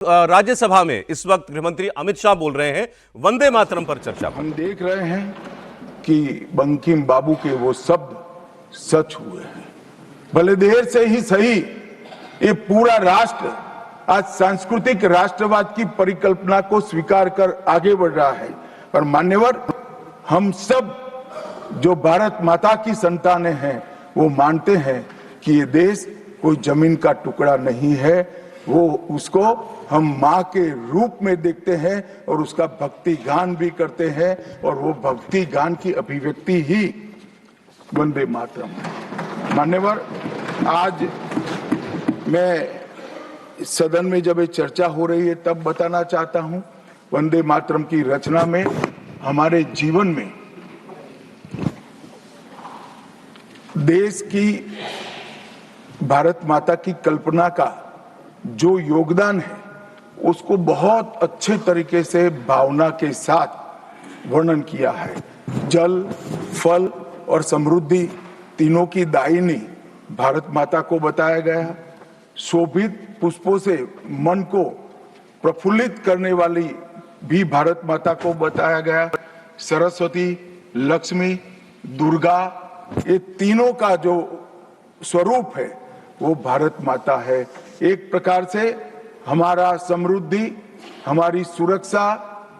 राज्यसभा में इस वक्त गृहमंत्री अमित शाह बोल रहे हैं वंदे मातरम पर चर्चा। हम देख रहे हैं कि बंकिम बाबू के वो शब्द सच हुए हैं। भले देर से ही सही, ये पूरा राष्ट्र आज सांस्कृतिक राष्ट्रवाद की परिकल्पना को स्वीकार कर आगे बढ़ रहा है। और मान्यवर, हम सब जो भारत माता की संतानें हैं वो मानते हैं कि ये देश कोई जमीन का टुकड़ा नहीं है, वो उसको हम माँ के रूप में देखते हैं और उसका भक्ति गान भी करते हैं, और वो भक्ति गान की अभिव्यक्ति ही वंदे मातरम है। मान्यवर, आज मैं सदन में जब ये चर्चा हो रही है तब बताना चाहता हूं, वंदे मातरम की रचना में हमारे जीवन में देश की भारत माता की कल्पना का जो योगदान है उसको बहुत अच्छे तरीके से भावना के साथ वर्णन किया है। जल, फल और समृद्धि तीनों की दायिनी भारत माता को बताया गया। शोभित पुष्पों से मन को प्रफुल्लित करने वाली भी भारत माता को बताया गया। सरस्वती, लक्ष्मी, दुर्गा, ये तीनों का जो स्वरूप है वो भारत माता है। एक प्रकार से हमारा समृद्धि, हमारी सुरक्षा,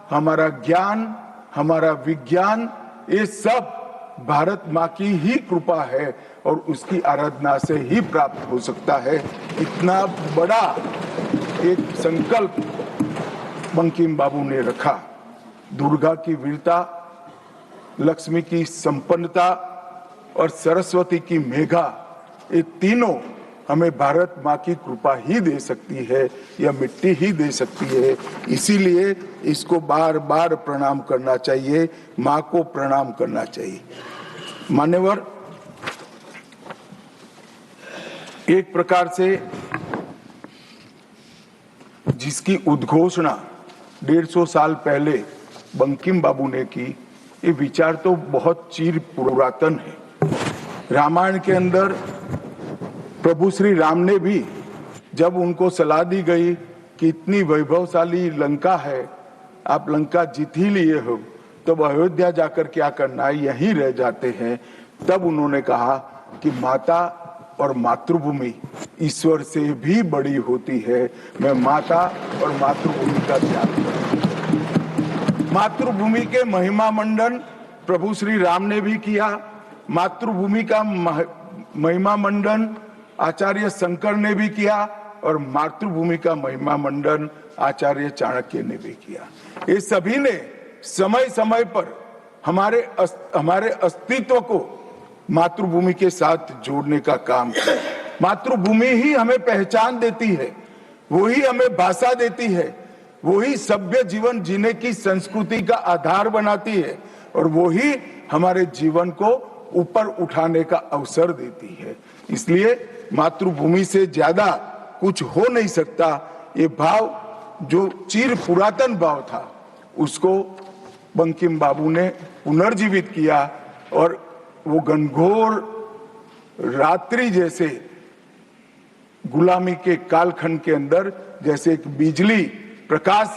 हमारा ज्ञान, हमारा विज्ञान, ये सब भारत माँ की ही कृपा है और उसकी आराधना से ही प्राप्त हो सकता है। इतना बड़ा एक संकल्प बंकिम बाबू ने रखा। दुर्गा की वीरता, लक्ष्मी की संपन्नता और सरस्वती की मेघा, ये तीनों हमें भारत माँ की कृपा ही दे सकती है या मिट्टी ही दे सकती है। इसीलिए इसको बार बार प्रणाम करना चाहिए, माँ को प्रणाम करना चाहिए। मान्यवर, एक प्रकार से जिसकी उद्घोषणा 150 साल पहले बंकिम बाबू ने की, ये विचार तो बहुत चिर पुरातन है। रामायण के अंदर प्रभु श्री राम ने भी जब उनको सलाह दी गई कि इतनी वैभवशाली लंका है, आप लंका जीत ही लिए हो, तब अयोध्या जाकर क्या करना है, यहीं रह जाते हैं। तब उन्होंने कहा कि माता और मातृभूमि ईश्वर से भी बड़ी होती है, मैं माता और मातृभूमि का त्याग करूं। मातृभूमि के महिमा मंडन प्रभु श्री राम ने भी किया। मातृभूमि का महिमा मंडन आचार्य शंकर ने भी किया और मातृभूमि का महिमा मंडन आचार्य चाणक्य ने भी किया। ये सभी ने समय समय पर हमारे अस्तित्व को मातृभूमि के साथ जोड़ने का काम किया। मातृभूमि ही हमें पहचान देती है, वही हमें भाषा देती है, वही सभ्य जीवन जीने की संस्कृति का आधार बनाती है और वही हमारे जीवन को ऊपर उठाने का अवसर देती है। इसलिए मातृभूमि से ज्यादा कुछ हो नहीं सकता। ये भाव जो चिर पुरातन भाव था उसको बंकिम बाबू ने पुनर्जीवित किया और वो घनघोर रात्रि जैसे गुलामी के कालखंड के अंदर जैसे एक बिजली प्रकाश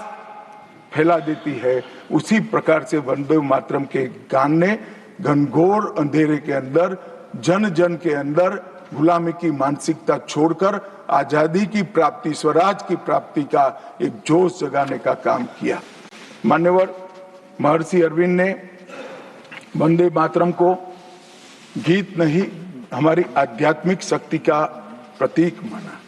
फैला देती है, उसी प्रकार से वंदे मातरम के गान ने घनघोर अंधेरे के अंदर, जन जन के अंदर गुलामी की मानसिकता छोड़कर आजादी की प्राप्ति, स्वराज की प्राप्ति का एक जोश जगाने का काम किया। मान्यवर, महर्षि अरविंद ने वंदे मातरम को गीत नहीं, हमारी आध्यात्मिक शक्ति का प्रतीक माना।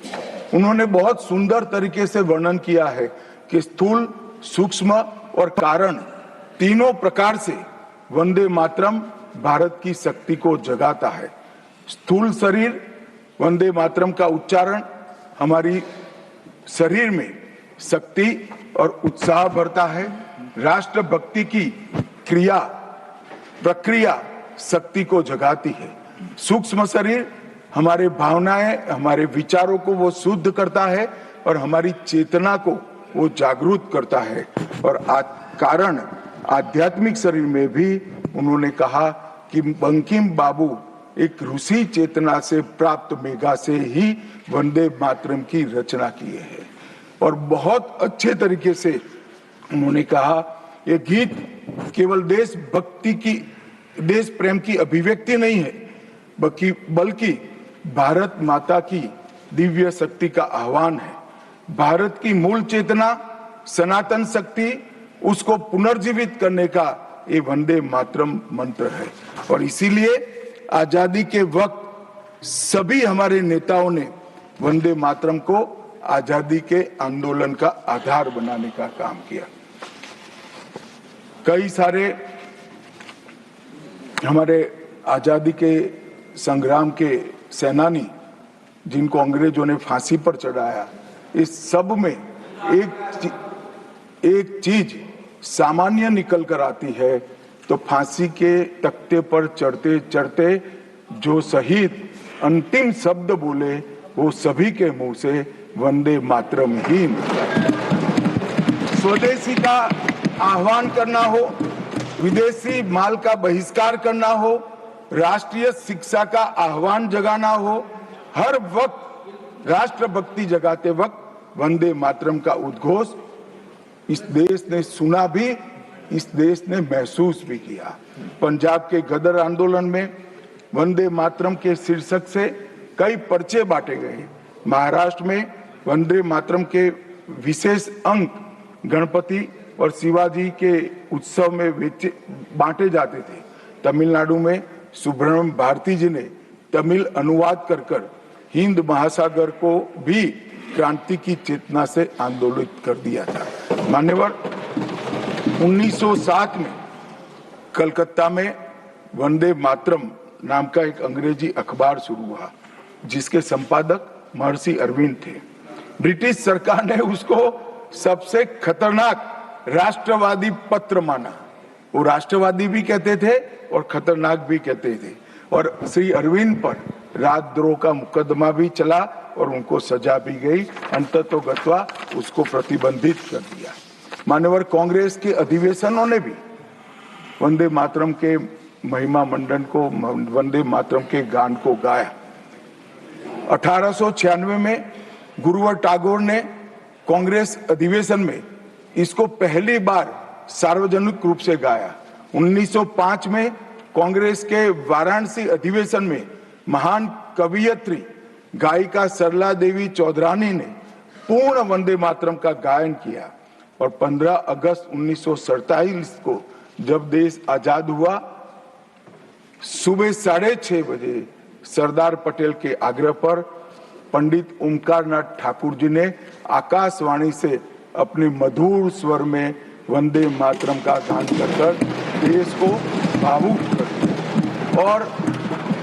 उन्होंने बहुत सुंदर तरीके से वर्णन किया है कि स्थूल, सूक्ष्म और कारण तीनों प्रकार से वंदे मातरम भारत की शक्ति को जगाता है। स्थूल शरीर, वंदे मातरम का उच्चारण हमारी शरीर में शक्ति और उत्साह भरता है। राष्ट्रभक्ति की क्रिया प्रक्रिया शक्ति को जगाती है। सूक्ष्म शरीर हमारे भावनाएं, हमारे विचारों को वो शुद्ध करता है और हमारी चेतना को वो जागरूक करता है। और कारण आध्यात्मिक शरीर में भी उन्होंने कहा कि बंकिम बाबू एक ऋषि चेतना से प्राप्त मेघा से ही वंदे मातरम की रचना किए हैं। और बहुत अच्छे तरीके से उन्होंने कहा, ये गीत केवल देशभक्ति की, देश प्रेम की अभिव्यक्ति नहीं है, बल्कि भारत माता की दिव्य शक्ति का आह्वान है। भारत की मूल चेतना, सनातन शक्ति, उसको पुनर्जीवित करने का ये वंदे मातरम मंत्र है। और इसीलिए आजादी के वक्त सभी हमारे नेताओं ने वंदे मातरम को आजादी के आंदोलन का आधार बनाने का काम किया। कई सारे हमारे आजादी के संग्राम के सेनानी जिनको अंग्रेजों ने फांसी पर चढ़ाया, इस सब में एक चीज सामान्य निकल कर आती है, तो फांसी के तख्ते पर चढ़ते चढ़ते जो शहीद अंतिम शब्द बोले वो सभी के मुंह से वंदे मातरम ही निकला। स्वदेशी का आह्वान करना हो, विदेशी माल का बहिष्कार करना हो, राष्ट्रीय शिक्षा का आह्वान जगाना हो, हर वक्त राष्ट्रभक्ति जगाते वक्त वंदे मातरम का उद्घोष इस देश ने सुना भी, इस देश ने महसूस भी किया। पंजाब के गदर आंदोलन में वंदे मातरम के शीर्षक से कई पर्चे बांटे गए। महाराष्ट्र में वंदे मातरम के विशेष अंक गणपति और शिवाजी के उत्सव में बांटे जाते थे। तमिलनाडु में सुब्रह्मण्यम भारती जी ने तमिल अनुवाद कर हिंद महासागर को भी क्रांति की चेतना से आंदोलित कर दिया था। मान्यवर, 1907 में कलकत्ता में वंदे मातरम नाम का एक अंग्रेजी अखबार शुरू हुआ, जिसके संपादक महर्षि अरविंद थे। ब्रिटिश सरकार ने उसको सबसे खतरनाक राष्ट्रवादी पत्र माना। वो राष्ट्रवादी भी कहते थे और खतरनाक भी कहते थे। और श्री अरविंद पर राजद्रोह का मुकदमा भी चला और उनको सजा भी गई। अंततोगत्वा उसको प्रतिबंधित कर दिया। मान्यवर, कांग्रेस के अधिवेशनों ने भी वंदे मातरम के महिमा मंडन को, वंदे मातरम के गान को गाया। 1896 में गुरुवर टैगोर ने कांग्रेस अधिवेशन में इसको पहली बार सार्वजनिक रूप से गाया। 1905 में कांग्रेस के वाराणसी अधिवेशन में महान कवियत्री गायिका सरला देवी चौधरानी ने पूर्ण वंदे मातरम का गायन किया। और 15 अगस्त 1947 को जब देश आजाद हुआ, सुबह 6:30 बजे सरदार पटेल के आग्रह पर पंडित ओमकारनाथ ठाकुर जी ने आकाशवाणी से अपने मधुर स्वर में वंदे मातरम का गान कर देश को भावुक कर दिया। और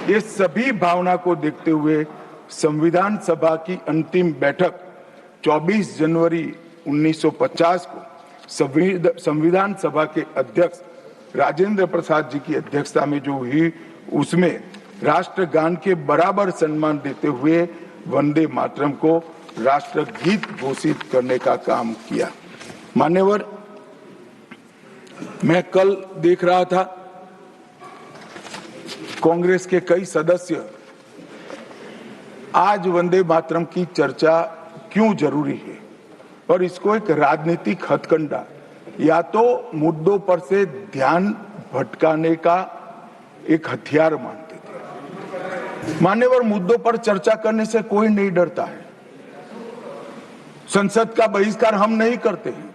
ये सभी भावना को देखते हुए संविधान सभा की अंतिम बैठक 24 जनवरी 1950 को संविधान सभा के अध्यक्ष राजेंद्र प्रसाद जी की अध्यक्षता में जो हुई, उसमें राष्ट्रगान के बराबर सम्मान देते हुए वंदे मातरम को राष्ट्रगीत घोषित करने का काम किया। मान्यवर, मैं कल देख रहा था कांग्रेस के कई सदस्य आज वंदे मातरम की चर्चा क्यों जरूरी है और इसको एक राजनीतिक हथकंडा या तो मुद्दों पर से ध्यान भटकाने का एक हथियार मानते थे। मान्यवर, मुद्दों पर चर्चा करने से कोई नहीं डरता है। संसद का बहिष्कार हम नहीं करते हैं।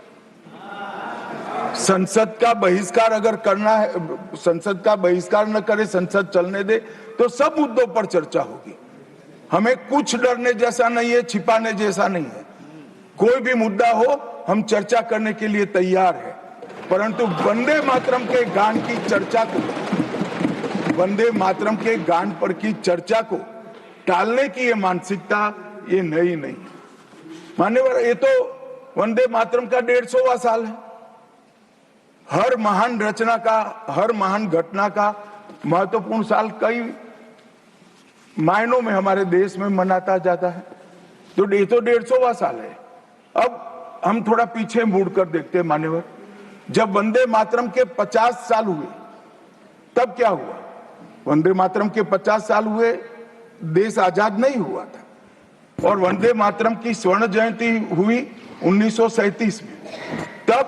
संसद का बहिष्कार अगर करना है, संसद का बहिष्कार न करे, संसद चलने दे, तो सब मुद्दों पर चर्चा होगी। हमें कुछ डरने जैसा नहीं है, छिपाने जैसा नहीं है। कोई भी मुद्दा हो, हम चर्चा करने के लिए तैयार है। परंतु वंदे मातरम के गान की चर्चा को, वंदे मातरम के गान पर की चर्चा को टालने की ये मानसिकता ये नई नहीं। मान्यवर, ये तो वंदे मातरम का 150वां साल है। हर महान रचना का, हर महान घटना का महत्वपूर्ण साल कई मायनों में हमारे देश में मनाता जाता है। तो ये तो 150वां साल है। अब हम थोड़ा पीछे मुड़कर देखते हैं। मान्यवर, जब वंदे मातरम के 50 साल हुए तब क्या हुआ? वंदे मातरम के 50 साल हुए, देश आजाद नहीं हुआ था। और वंदे मातरम की स्वर्ण जयंती हुई 1937 में। तब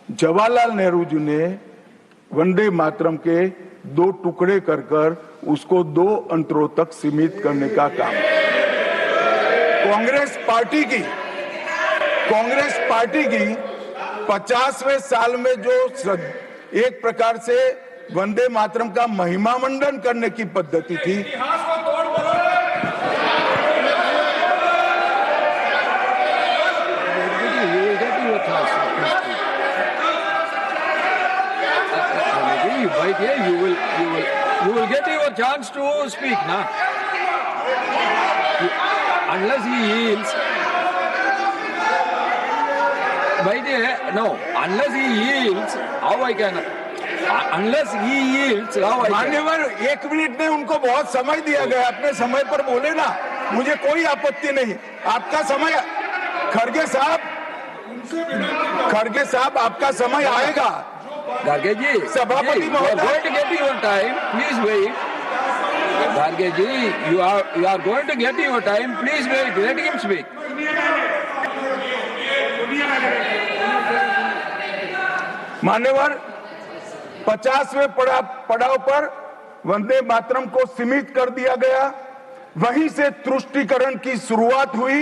जवाहरलाल नेहरू जी ने वंदे मातरम के 2 टुकड़े कर उसको 2 अंतरों तक सीमित करने का काम। कांग्रेस पार्टी की 50वें साल में जो एक प्रकार से वंदे मातरम का महिमा मंडन करने की पद्धति थी, you will get your chance to speak, na? Unless he yields, unless he yields, how I can? Unless he yields, how I can? मान्यवर 1 मिनट में उनको बहुत समय दिया गया, अपने समय पर बोले ना, मुझे कोई आपत्ति नहीं। आपका समय, खड़गे साहब आपका समय आएगा। Garge ji, सभापति you are going to get your time. Please wait. Garge ji, you are going to get your time. Please wait. Let him speak. मान्यवर 50वें पड़ाव पर वंदे मातरम को सीमित कर दिया गया। वहीं से तुष्टीकरण की शुरुआत हुई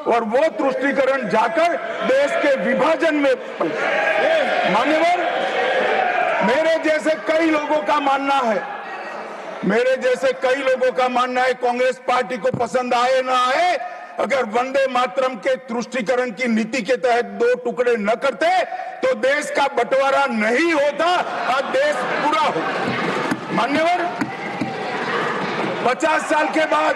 और वो तुष्टीकरण जाकर देश के विभाजन में पहुंचा। मान्यवर, मेरे जैसे कई लोगों का मानना है, कांग्रेस पार्टी को पसंद आए ना आए, अगर वंदे मातरम के तुष्टीकरण की नीति के तहत 2 टुकड़े न करते तो देश का बंटवारा नहीं होता और देश पूरा होता। मान्यवर, 50 साल के बाद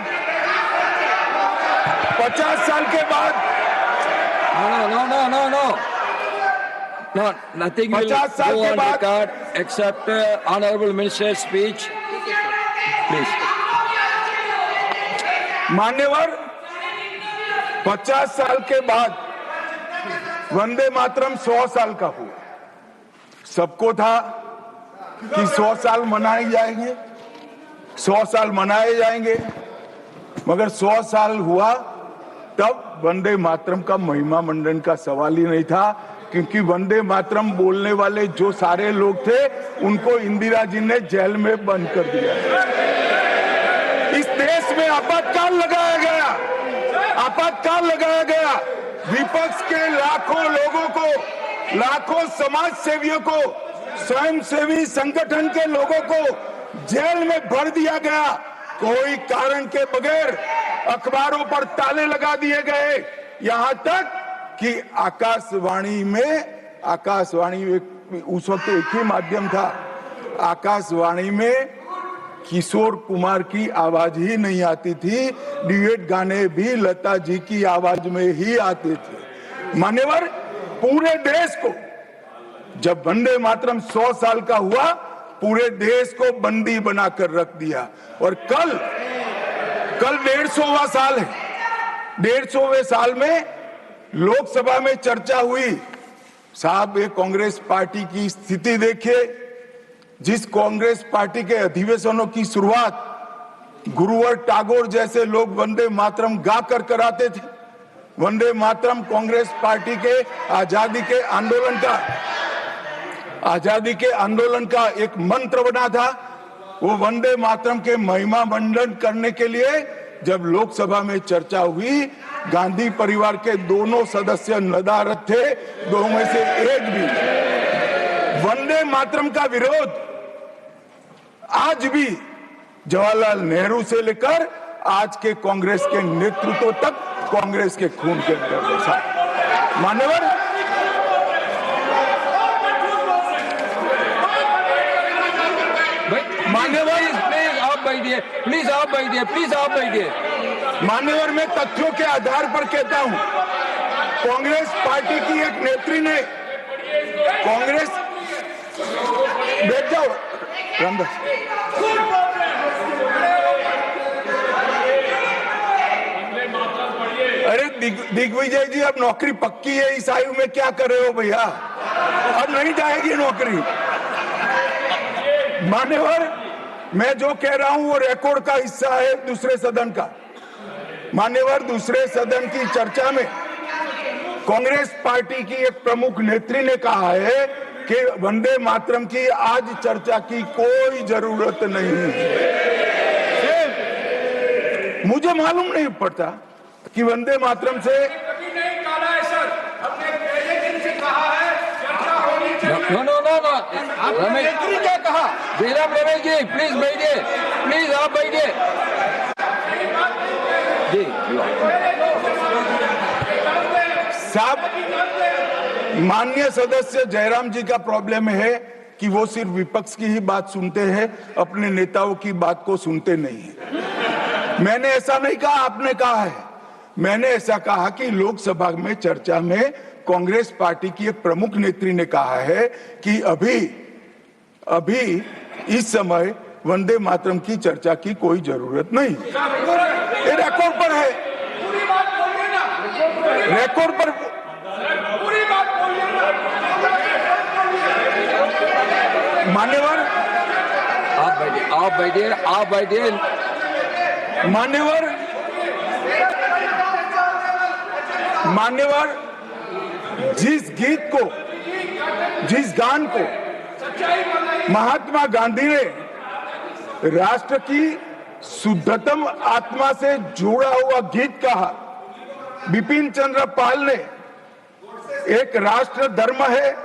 No, nothing will 50 साल go के on बाद record except honorable minister's speech. Please. मान्यवर, 50 साल के बाद वंदे मातरम 100 साल का हुआ। सबको था कि 100 साल मनाए जाएंगे, मगर 100 साल हुआ तब वंदे मातरम का महिमा मंडन का सवाल ही नहीं था, क्योंकि वंदे मातरम बोलने वाले जो सारे लोग थे उनको इंदिरा जी ने जेल में बंद कर दिया। इस देश में आपातकाल लगाया गया। विपक्ष के लाखों लोगों को, लाखों समाज सेवियों को, स्वयंसेवी संगठन के लोगों को जेल में भर दिया गया। कोई कारण के बगैर अखबारों पर ताले लगा दिए गए। यहां तक कि आकाशवाणी उस वक्त एक ही माध्यम था, आकाशवाणी में किशोर कुमार की आवाज ही नहीं आती थी, ड्यूएट गाने भी लता जी की आवाज में ही आते थे। मान्यवर, पूरे देश को जब वंदे मातरम 100 साल का हुआ, पूरे देश को बंदी बनाकर रख दिया। और कल 150वां साल है। 150वें साल में लोकसभा में चर्चा हुई। साहब, ये कांग्रेस पार्टी की स्थिति देखिए। जिस कांग्रेस पार्टी के अधिवेशनों की शुरुआत गुरुवर टैगोर जैसे लोग वंदे मातरम गा कर कराते थे। वंदे मातरम कांग्रेस पार्टी के आजादी के आंदोलन का एक मंत्र बना था। वो वंदे मातरम के महिमा मंडन करने के लिए जब लोकसभा में चर्चा हुई, गांधी परिवार के दोनों सदस्य नदारद थे, दो में से एक भी। वंदे मातरम का विरोध आज भी जवाहरलाल नेहरू से लेकर आज के कांग्रेस के नेतृत्व तक कांग्रेस के खून के अंदर बसा। मान्यवर, प्लीज आप बैठिए। मान्यवर, मैं तथ्यों के आधार पर कहता हूं, कांग्रेस पार्टी की एक नेत्री ने बैठ जाओ रामदास। अरे दिग्विजय जी, अब नौकरी पक्की है इस आयु में, क्या कर रहे हो भैया? अब नहीं जाएगी नौकरी। मान्यवर, मैं जो कह रहा हूं वो रिकॉर्ड का हिस्सा है दूसरे सदन का। मान्यवर, दूसरे सदन की चर्चा में कांग्रेस पार्टी की एक प्रमुख नेत्री ने कहा है कि वंदे मातरम की आज चर्चा की कोई जरूरत नहीं है। मुझे मालूम नहीं पड़ता कि वंदे मातरम से नहीं कहा है सर, हमने पहले दिन से कहा है चर्चा होनी चाहिए। No no no no, Ramesh क्या कहा? जयराम रमेश जी प्लीज बैठिए, प्लीज आप बैठिए जी। साहब, माननीय सदस्य जयराम जी का प्रॉब्लम है कि वो सिर्फ विपक्ष की ही बात सुनते हैं, अपने नेताओं की बात को सुनते नहीं है। मैंने ऐसा नहीं कहा, आपने कहा है। मैंने ऐसा कहा कि लोकसभा में चर्चा में कांग्रेस पार्टी की एक प्रमुख नेत्री ने कहा है कि अभी इस समय वंदे मातरम की चर्चा की कोई जरूरत नहीं। ये रिकॉर्ड पर है, पूरी बात बोलिए ना, रिकॉर्ड पर। पूरी बात बोलिए ना। मान्यवर, आप बैठिए, आप बैठिए, आप बैठिए। मान्यवर, जिस गीत को, जिस गान को महात्मा गांधी ने राष्ट्र की शुद्धतम आत्मा से जुड़ा हुआ गीत कहा, बिपिन चंद्र पाल ने एक राष्ट्र धर्म है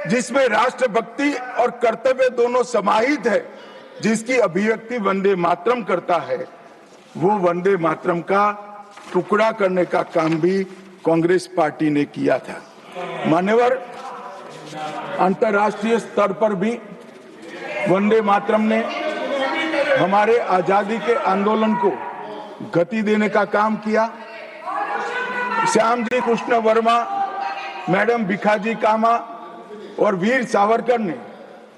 जिसमें राष्ट्रभक्ति और कर्तव्य दोनों समाहित है, जिसकी अभिव्यक्ति वंदे मातरम करता है, वो वंदे मातरम का टुकड़ा करने का काम भी कांग्रेस पार्टी ने किया था। मान्यवर, अंतर्राष्ट्रीय स्तर पर भी वंदे मातरम ने हमारे आजादी के आंदोलन को गति देने का काम किया। श्यामजी कृष्ण वर्मा, मैडम भिखाजी कामा और वीर सावरकर ने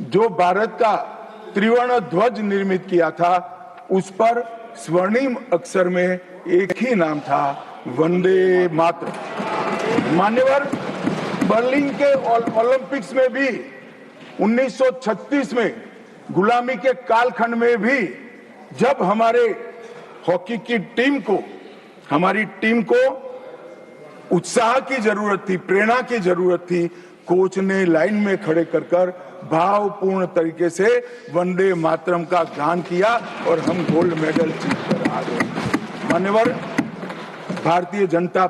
जो भारत का त्रिवर्ण ध्वज निर्मित किया था, उस पर स्वर्णिम अक्षर में एक ही नाम था, वंदे मातरम। मान्यवर, बर्लिन के ओलंपिक्स में भी 1936 में गुलामी के कालखंड में भी जब हमारे हॉकी की टीम को, हमारी टीम को उत्साह की जरूरत थी, प्रेरणा की जरूरत थी, कोच ने लाइन में खड़े कर भावपूर्ण तरीके से वंदे मातरम का गान किया और हम गोल्ड मेडल जीतकर आ गए। मान्यवर, भारतीय जनता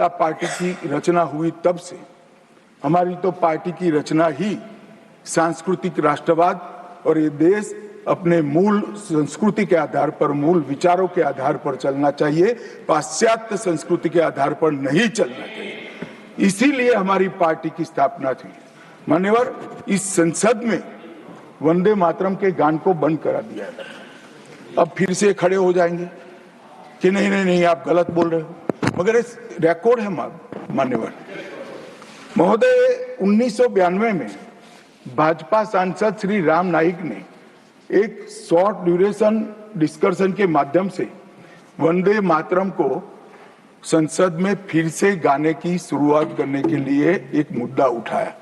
पार्टी की रचना हुई तब से, हमारी तो पार्टी की रचना ही सांस्कृतिक राष्ट्रवाद और ये देश अपने मूल संस्कृति के आधार पर, मूल विचारों के आधार पर चलना चाहिए, पाश्चात्य संस्कृति के आधार पर नहीं चलना चाहिए। इसीलिए हमारी पार्टी की स्थापना थी। मान्यवर, इस संसद में वंदे मातरम के गान को बंद करा दिया है। अब फिर से खड़े हो जाएंगे कि नहीं नहीं नहीं, आप गलत बोल रहे हो, मगर इस रिकॉर्ड है मान्यवर महोदय। 1992 में भाजपा सांसद श्री राम नाईक ने एक शॉर्ट ड्यूरेशन डिस्कशन के माध्यम से वंदे मातरम को संसद में फिर से गाने की शुरुआत करने के लिए एक मुद्दा उठाया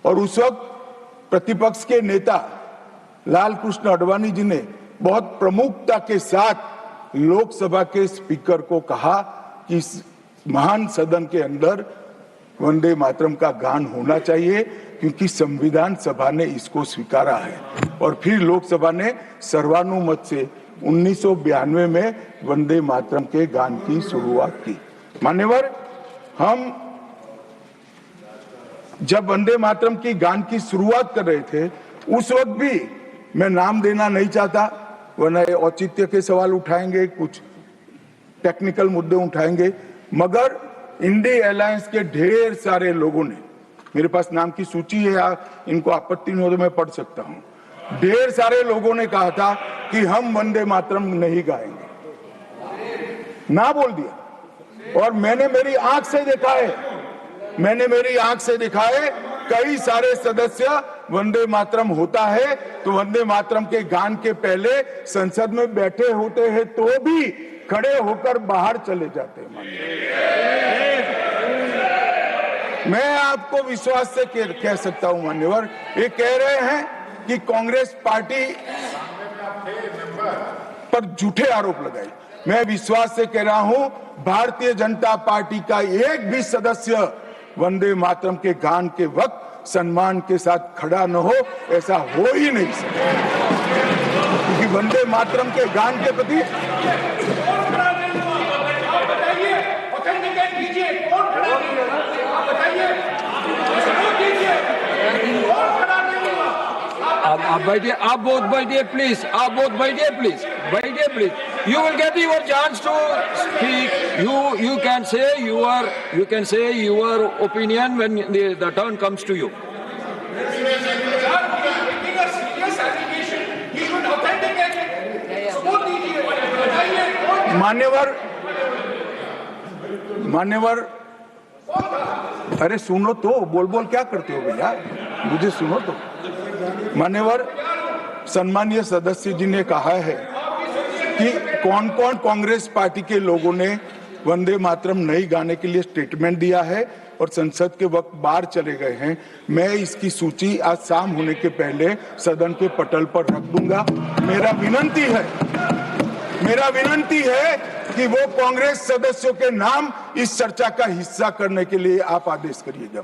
और उस वक्त प्रतिपक्ष के नेता लाल कृष्ण आडवाणी जी ने बहुत प्रमुखता के साथ लोकसभा के स्पीकर को कहा कि इस महान सदन के अंदर वंदे मातरम का गान होना चाहिए, क्योंकि संविधान सभा ने इसको स्वीकारा है। और फिर लोकसभा ने सर्वानुमत से 1992 में वंदे मातरम के गान की शुरुआत की। मान्यवर, हम जब वंदे मातरम की गान की शुरुआत कर रहे थे, उस वक्त भी मैं नाम देना नहीं चाहता, वरना औचित्य के सवाल उठाएंगे, कुछ टेक्निकल मुद्दे उठाएंगे, मगर इंडी अलायंस के ढेर सारे लोगों ने, मेरे पास नाम की सूची है, इनको आपत्ति नहीं हो तो मैं पढ़ सकता हूं, ढेर सारे लोगों ने कहा था कि हम वंदे मातरम नहीं गाएंगे, ना बोल दिया। और मैंने मेरी आंख से देखा है, कई सारे सदस्य वंदे मातरम होता है तो वंदे मातरम के गान के पहले संसद में बैठे होते हैं तो भी खड़े होकर बाहर चले जाते हैं। मैं आपको विश्वास से कह सकता हूं मान्यवर, ये कह रहे हैं कि कांग्रेस पार्टी पर झूठे आरोप लगाए। मैं विश्वास से कह रहा हूं, भारतीय जनता पार्टी का एक भी सदस्य वंदे मातरम के गान के वक्त सम्मान के साथ खड़ा न हो, ऐसा हो ही नहीं सकता, क्योंकि वंदे मातरम के गान के प्रति बताइए, ऑथेंटिकेट कीजिए, कौन खड़ा नहीं हुआ? आप बताइए, सबूत दीजिए, कौन खड़ा नहीं हुआ? आप बैठिए, आप बोथ बैठिए प्लीज, आप बोथ बैठिए प्लीज, बैठिए please. You will get your chance to speak. You can say your opinion when the turn comes to you. Making a serious allegation, he should authenticate it. सबूत दीजिए, बताइए, कौन मान्यवर, अरे सुनो तो, बोल बोल क्या करते हो भैया, मुझे सुनो तो. मान्यवर, सम्मानीय सदस्य जी ने कहा है कि कौन कौन कांग्रेस पार्टी के लोगों ने वंदे मातरम नहीं गाने के लिए स्टेटमेंट दिया है और संसद के वक्त बाहर चले गए हैं. मैं इसकी सूची आज शाम होने के पहले सदन के पटल पर रख दूंगा. मेरा विनंती है कि वो कांग्रेस सदस्यों के नाम इस चर्चा का हिस्सा करने के लिए आप आदेश करिएगा.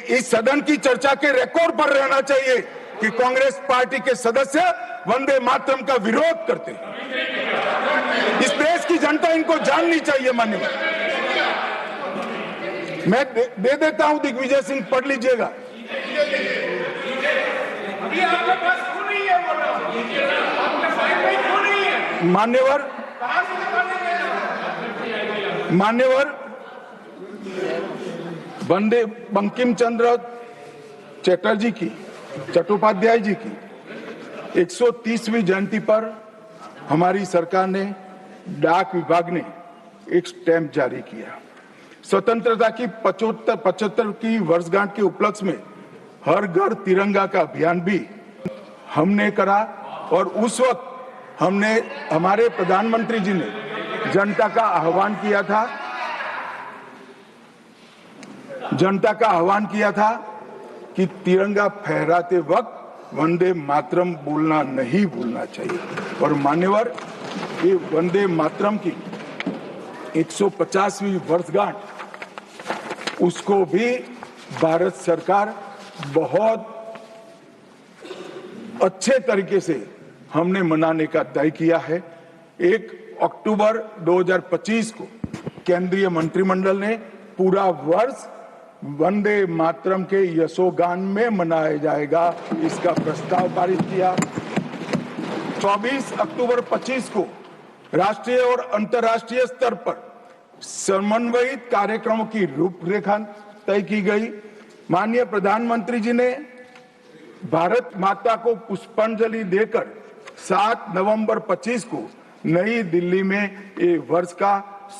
इस सदन की चर्चा के रिकॉर्ड पर रहना चाहिए कि कांग्रेस पार्टी के सदस्य वंदे मातरम का विरोध करते हैं. इस देश की जनता इनको जाननी चाहिए. मान्यवर, मैं दे देता हूं, दिग्विजय सिंह पढ़ लीजिएगा. अभी आपके पास क्यों नहीं है वो नाम? आपके फाइल में क्यों नहीं है? मान्यवर, वंदे बंकिम चंद्र चटर्जी की, चट्टोपाध्याय जी की 130वीं जयंती पर हमारी सरकार ने, डाक विभाग ने एक स्टैंप जारी किया. स्वतंत्रता की 75 की वर्षगांठ के उपलक्ष्य में हर घर तिरंगा का अभियान भी हमने करा और उस वक्त हमारे प्रधानमंत्री जी ने जनता का आह्वान किया था कि तिरंगा फहराते वक्त वंदे मातरम बोलना नहीं भूलना चाहिए. और मान्यवर, ये वंदे मातरम की 150वीं वर्षगांठ, उसको भी भारत सरकार बहुत अच्छे तरीके से हमने मनाने का तय किया है. 1 अक्टूबर 2025 को केंद्रीय मंत्रिमंडल ने पूरा वर्ष वंदे मातरम के यशोगान में मनाया जाएगा, इसका प्रस्ताव पारित किया. 24 अक्टूबर 25 को राष्ट्रीय और अंतर्राष्ट्रीय स्तर पर समन्वयित कार्यक्रमों की रूपरेखा तय की गई. माननीय प्रधानमंत्री जी ने भारत माता को पुष्पांजलि देकर 7 नवंबर 25 को नई दिल्ली में ये वर्ष का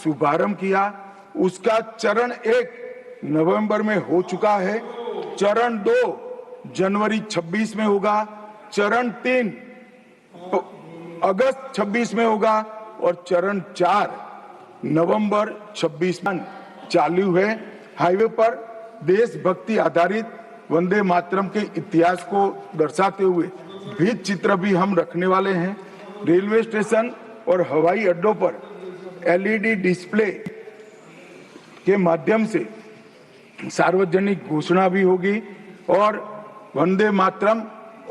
शुभारंभ किया. उसका चरण 1 नवंबर में हो चुका है, चरण 2 जनवरी 26 में होगा, चरण 3 अगस्त 26 में होगा और चरण 4 नवंबर 26 में चालू है. हाईवे पर देशभक्ति आधारित वंदे मातरम के इतिहास को दर्शाते हुए भित्ति चित्र भी हम रखने वाले हैं. रेलवे स्टेशन और हवाई अड्डों पर LED डिस्प्ले के माध्यम से सार्वजनिक घोषणा भी होगी और वंदे मातरम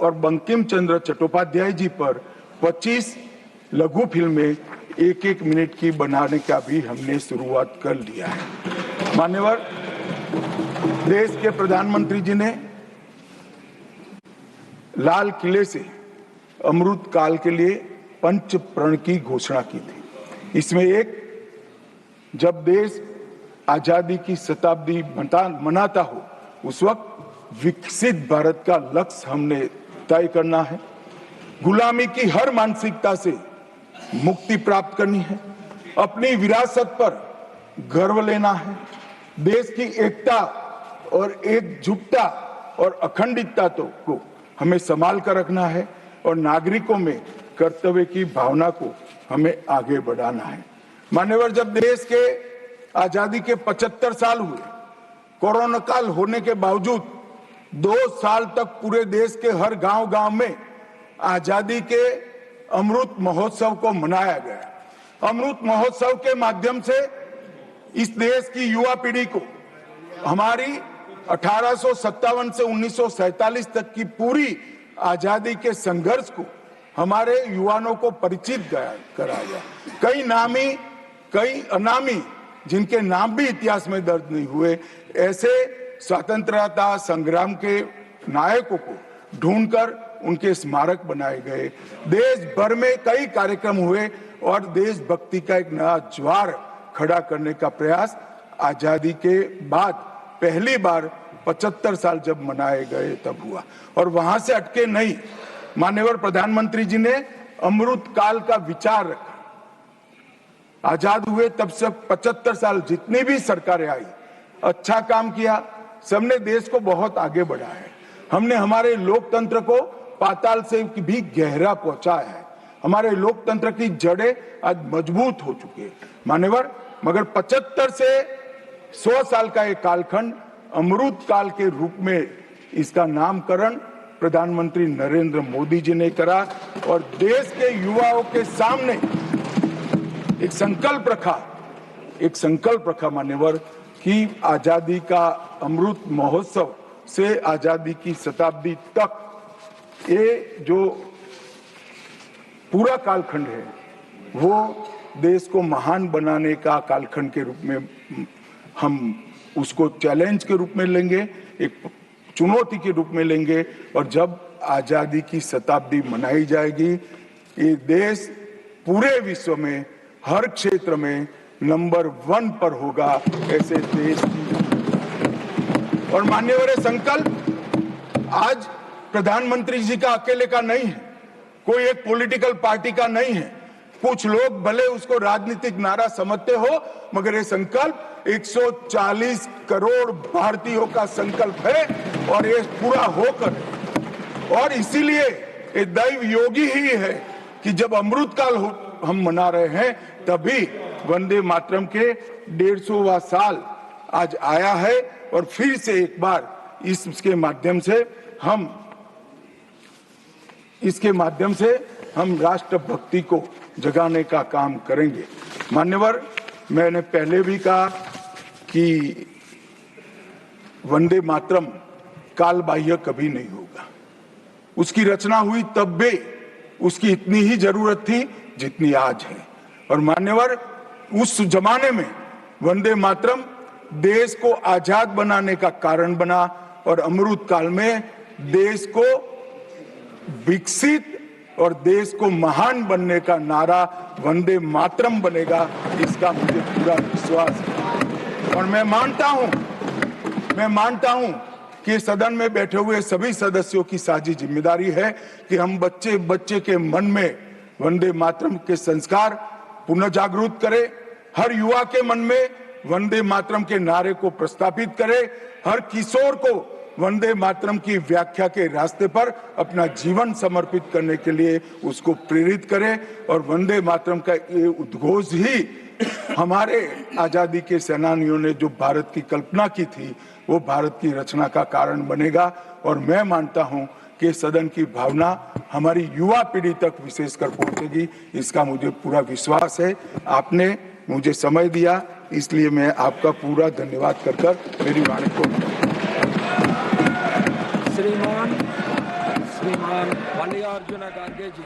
और बंकिम चंद्र चट्टोपाध्याय जी पर 25 लघु फिल्में 1-1 मिनट की बनाने का भी हमने शुरुआत कर लिया है. मान्यवर, देश के प्रधानमंत्री जी ने लाल किले से अमृत काल के लिए पंच प्रण की घोषणा की थी. इसमें एक, जब देश आजादी की शताब्दी मनाता हो उस वक्त विकसित भारत का लक्ष्य हमने तय करना है. गुलामी की हर मानसिकता से मुक्ति प्राप्त करनी है. अपनी विरासत पर गर्व लेना है. देश की एकता और एकजुटता और अखंडितता को हमें संभाल कर रखना है और नागरिकों में कर्तव्य की भावना को हमें आगे बढ़ाना है. मान्यवर, जब देश के आजादी के 75 साल हुए, कोरोना काल होने के बावजूद 2 साल तक पूरे देश के हर गांव-गांव में आजादी के अमृत महोत्सव को मनाया गया। अमृत महोत्सव के माध्यम से इस देश की युवा पीढ़ी को हमारी 1857 से 1947 तक की पूरी आजादी के संघर्ष को हमारे युवाओं को परिचित कराया। कई नामी कई अनामी जिनके नाम भी इतिहास में दर्ज नहीं हुए, ऐसे स्वतंत्रता संग्राम के नायकों को ढूंढकर उनके स्मारक बनाए गए। देश भर में कई कार्यक्रम हुए और देशभक्ति का एक नया ज्वार खड़ा करने का प्रयास आजादी के बाद पहली बार 75 साल जब मनाए गए तब हुआ। और वहां से अटके नहीं, माननीय प्रधानमंत्री जी ने अमृत काल का विचार रखा। आजाद हुए तब से 75 साल जितनी भी सरकारें आई, अच्छा काम किया, सबने देश को बहुत आगे बढ़ाया है। हमने हमारे लोकतंत्र को पाताल से भी गहरा पहुंचाया है। हमारे लोकतंत्र की जड़ें आज मजबूत हो चुकी है मान्यवर। मगर 75 से 100 साल का एक कालखंड अमृत काल के रूप में इसका नामकरण प्रधानमंत्री नरेंद्र मोदी जी ने करा और देश के युवाओं के सामने एक संकल्प रखा मान्यवर कि आजादी का अमृत महोत्सव से आजादी की शताब्दी तक ये जो पूरा कालखंड है वो देश को महान बनाने का कालखंड के रूप में हम उसको चैलेंज के रूप में लेंगे, एक चुनौती के रूप में लेंगे। और जब आजादी की शताब्दी मनाई जाएगी, ये देश पूरे विश्व में हर क्षेत्र में नंबर 1 पर होगा। ऐसे देश की और मान्यवर संकल्प आज प्रधानमंत्री जी का अकेले का नहीं है, कोई एक पॉलिटिकल पार्टी का नहीं है। कुछ लोग भले उसको राजनीतिक नारा समझते हो, मगर ये संकल्प 140 करोड़ भारतीयों का संकल्प है और ये पूरा होकर, और इसीलिए ये दैव योगी ही है कि जब अमृत काल हम मना रहे हैं तभी वंदे मातरम के 150वां साल आज आया है। और फिर से एक बार इसके माध्यम से हम राष्ट्रभक्ति को जगाने का काम करेंगे। मान्यवर, मैंने पहले भी कहा कि वंदे मातरम काल बाह्य कभी नहीं होगा। उसकी रचना हुई तब भी उसकी इतनी ही जरूरत थी जितनी आज है। और मान्यवर, उस जमाने में वंदे मातरम देश को आजाद बनाने का कारण बना और अमृत काल में देश को विकसित और देश को महान बनने का नारा वंदे मातरम बनेगा, इसका मुझे पूरा विश्वास है। और मैं मानता हूं कि सदन में बैठे हुए सभी सदस्यों की साझी जिम्मेदारी है कि हम बच्चे के मन में वंदे मातरम के संस्कार पुनः जागृत करें, हर युवा के मन में वंदे मातरम के नारे को प्रस्तापित करें, हर किशोर को वंदे मातरम की व्याख्या के रास्ते पर अपना जीवन समर्पित करने के लिए उसको प्रेरित करें। और वंदे मातरम का ये उद्घोष ही हमारे आजादी के सेनानियों ने जो भारत की कल्पना की थी वो भारत की रचना का कारण बनेगा। और मैं मानता हूं कि सदन की भावना हमारी युवा पीढ़ी तक विशेषकर पहुंचेगी, इसका मुझे पूरा विश्वास है। आपने मुझे समय दिया, इसलिए मैं आपका पूरा धन्यवाद कर मेरी वाणी को श्रीमान मल्लिकार्जुन खड़गे जी।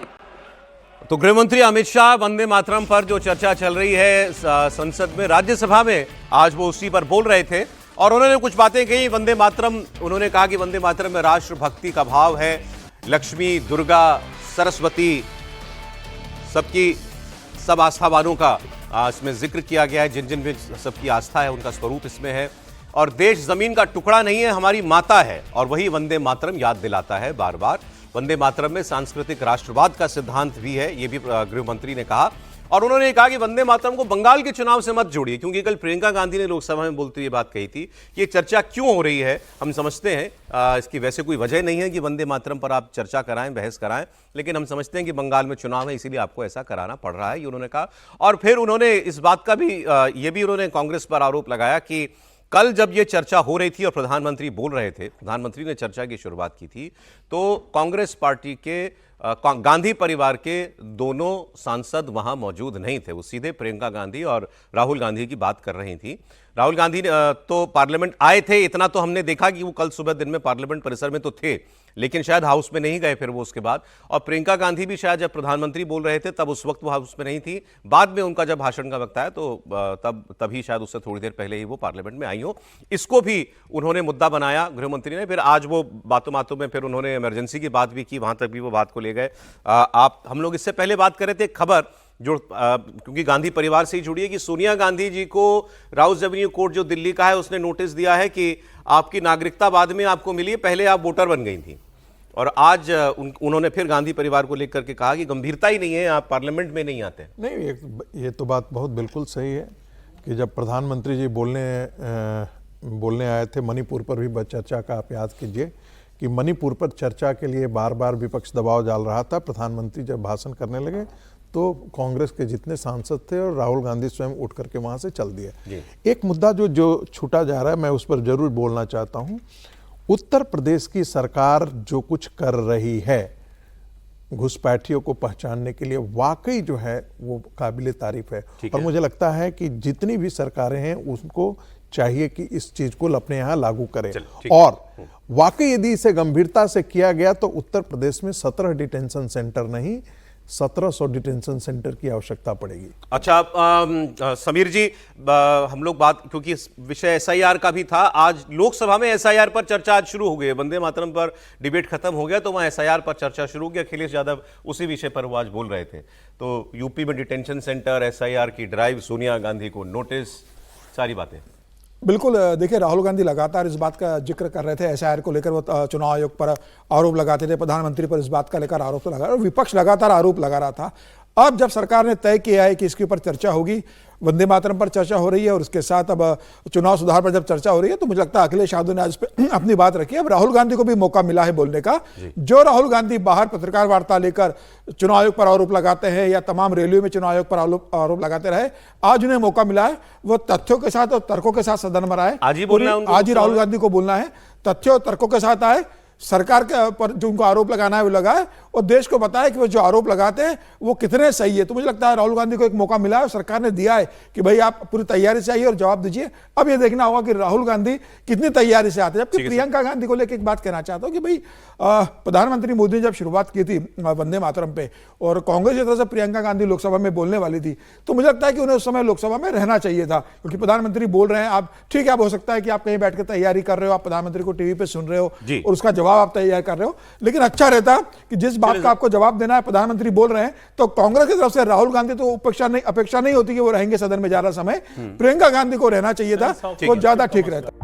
तो गृहमंत्री अमित शाह वंदे मातरम पर जो चर्चा चल रही है संसद में, राज्यसभा में, आज वो उसी पर बोल रहे थे और उन्होंने कुछ बातें कही। वंदे मातरम, उन्होंने कहा कि वंदे मातरम में राष्ट्रभक्ति का भाव है, लक्ष्मी, दुर्गा, सरस्वती, सब आस्थावानों का इसमें जिक्र किया गया है। जिन जिन में सबकी आस्था है उनका स्वरूप इसमें है। और देश जमीन का टुकड़ा नहीं है, हमारी माता है। और वही वंदे मातरम याद दिलाता है बार बार। वंदे मातरम में सांस्कृतिक राष्ट्रवाद का सिद्धांत भी है, ये भी गृह मंत्री ने कहा। और उन्होंने कहा कि वंदे मातरम को बंगाल के चुनाव से मत जोड़िए, क्योंकि कल प्रियंका गांधी ने लोकसभा में बोलते हुए बात कही थी कि ये चर्चा क्यों हो रही है। हम समझते हैं इसकी वैसे कोई वजह नहीं है कि वंदे मातरम पर आप चर्चा कराएं, बहस कराएं, लेकिन हम समझते हैं कि बंगाल में चुनाव है, इसीलिए आपको ऐसा कराना पड़ रहा है, ये उन्होंने कहा। और फिर उन्होंने इस बात का भी ये भी उन्होंने कांग्रेस पर आरोप लगाया कि कल जब ये चर्चा हो रही थी और प्रधानमंत्री बोल रहे थे, प्रधानमंत्री ने चर्चा की शुरुआत की थी, तो कांग्रेस पार्टी के गांधी परिवार के दोनों सांसद वहां मौजूद नहीं थे। वो सीधे प्रियंका गांधी और राहुल गांधी की बात कर रही थी। राहुल गांधी तो पार्लियामेंट आए थे, इतना तो हमने देखा कि वो कल सुबह दिन में पार्लियामेंट परिसर में तो थे, लेकिन शायद हाउस में नहीं गए फिर वो उसके बाद। और प्रियंका गांधी भी शायद जब प्रधानमंत्री बोल रहे थे तब उस वक्त वो हाउस में नहीं थी। बाद में उनका जब भाषण का वक्त आया तो तभी शायद उससे थोड़ी देर पहले ही वो पार्लियामेंट में आई हो। इसको भी उन्होंने मुद्दा बनाया गृह मंत्री ने। फिर आज वो बातों बातों में फिर उन्होंने इमरजेंसी की बात भी की, वहां तक भी वो बात को ले गए। हम लोग इससे पहले बात कर रहे थे, खबर जो क्योंकि गांधी परिवार से ही जुड़ी है कि सोनिया गांधी जी को राउस एवेन्यू कोर्ट जो दिल्ली का है उसने नोटिस दिया है कि आपकी नागरिकता बाद में आपको मिली है, पहले आप वोटर बन गई थी। और आज उन्होंने फिर गांधी परिवार को लेकर के कहा कि गंभीरता ही नहीं है, आप पार्लियामेंट में नहीं आते। नहीं, ये तो बात बहुत बिल्कुल सही है कि जब प्रधानमंत्री जी बोलने आए थे, मणिपुर पर भी चर्चा का आप याद कीजिए कि मणिपुर पर चर्चा के लिए बार बार विपक्ष दबाव डाल रहा था। प्रधानमंत्री जब भाषण करने लगे तो कांग्रेस के जितने सांसद थे और राहुल गांधी स्वयं उठ करके वहां से चल दिए। एक मुद्दा जो छूटा जा रहा है, मैं उस पर जरूर बोलना चाहता हूं। उत्तर प्रदेश की सरकार जो कुछ कर रही है घुसपैठियों को पहचानने के लिए, वाकई जो है वो काबिले तारीफ है। और मुझे लगता है कि जितनी भी सरकारें हैं उनको चाहिए कि इस चीज को अपने यहाँ लागू करें। और वाकई यदि इसे गंभीरता से किया गया तो उत्तर प्रदेश में 17 डिटेंशन सेंटर नहीं 1700 डिटेंशन सेंटर की आवश्यकता पड़ेगी। अच्छा समीर जी, हम लोग बात, क्योंकि इस विषय एसआईआर का भी था, आज लोकसभा में एसआईआर पर चर्चा आज शुरू हो गई है। वंदे मातरम पर डिबेट खत्म हो गया तो वहां एसआईआर पर चर्चा शुरू हो गई। अखिलेश यादव उसी विषय पर वो आज बोल रहे थे। तो यूपी में डिटेंशन सेंटर, एसआईआर की ड्राइव, सोनिया गांधी को नोटिस, सारी बातें। बिल्कुल, देखिए राहुल गांधी लगातार इस बात का जिक्र कर रहे थे, एसआईआर को लेकर वो चुनाव आयोग पर आरोप लगाते थे, प्रधानमंत्री पर इस बात का लेकर आरोप लगा, और विपक्ष लगातार आरोप लगा रहा था। अब जब सरकार ने तय किया है कि इसके ऊपर चर्चा होगी, वंदे मातरम पर चर्चा हो रही है और उसके साथ अब चुनाव सुधार पर जब चर्चा हो रही है, तो मुझे लगता है अखिलेश यादव ने आज पे अपनी बात रखी है। अब राहुल गांधी को भी मौका मिला है बोलने का। जो राहुल गांधी बाहर पत्रकार वार्ता लेकर चुनाव आयोग पर आरोप लगाते हैं या तमाम रैलियों में चुनाव आयोग पर आरोप लगाते रहे, आज उन्हें मौका मिला है वो तथ्यों के साथ और तर्कों के साथ सदन में आए। आज ही राहुल गांधी को बोलना है, तथ्यों और तर्कों के साथ आए, सरकार के पर जो उनको आरोप लगाना है वो लगाए और देश को बताए कि वो जो आरोप लगाते हैं वो कितने सही है। तो मुझे लगता है राहुल गांधी को एक मौका मिला है और सरकार ने दिया है कि भाई आप पूरी तैयारी से आइए और जवाब दीजिए। अब ये देखना होगा कि राहुल गांधी कितनी तैयारी से आते हैं। जबकि प्रियंका गांधी को लेकर एक बात कहना चाहता हूं कि भाई प्रधानमंत्री मोदी ने जब शुरुआत की थी वंदे मातरम पे और कांग्रेस की तरफ से प्रियंका गांधी लोकसभा में बोलने वाली थी, तो मुझे लगता है कि उन्हें उस समय लोकसभा में रहना चाहिए था, क्योंकि प्रधानमंत्री बोल रहे हैं। आप ठीक है, आप हो सकता है कि आप कहीं बैठ कर तैयारी कर रहे हो, आप प्रधानमंत्री को टीवी पे सुन रहे हो और उसका जवाब आप तैयार कर रहे हो, लेकिन अच्छा रहता कि जिस बात का आपको जवाब देना है प्रधानमंत्री बोल रहे हैं तो कांग्रेस की तरफ से राहुल गांधी तो अपेक्षा नहीं होती कि वो रहेंगे सदन में ज्यादा समय, प्रियंका गांधी को रहना चाहिए था, वो ज्यादा ठीक रहता।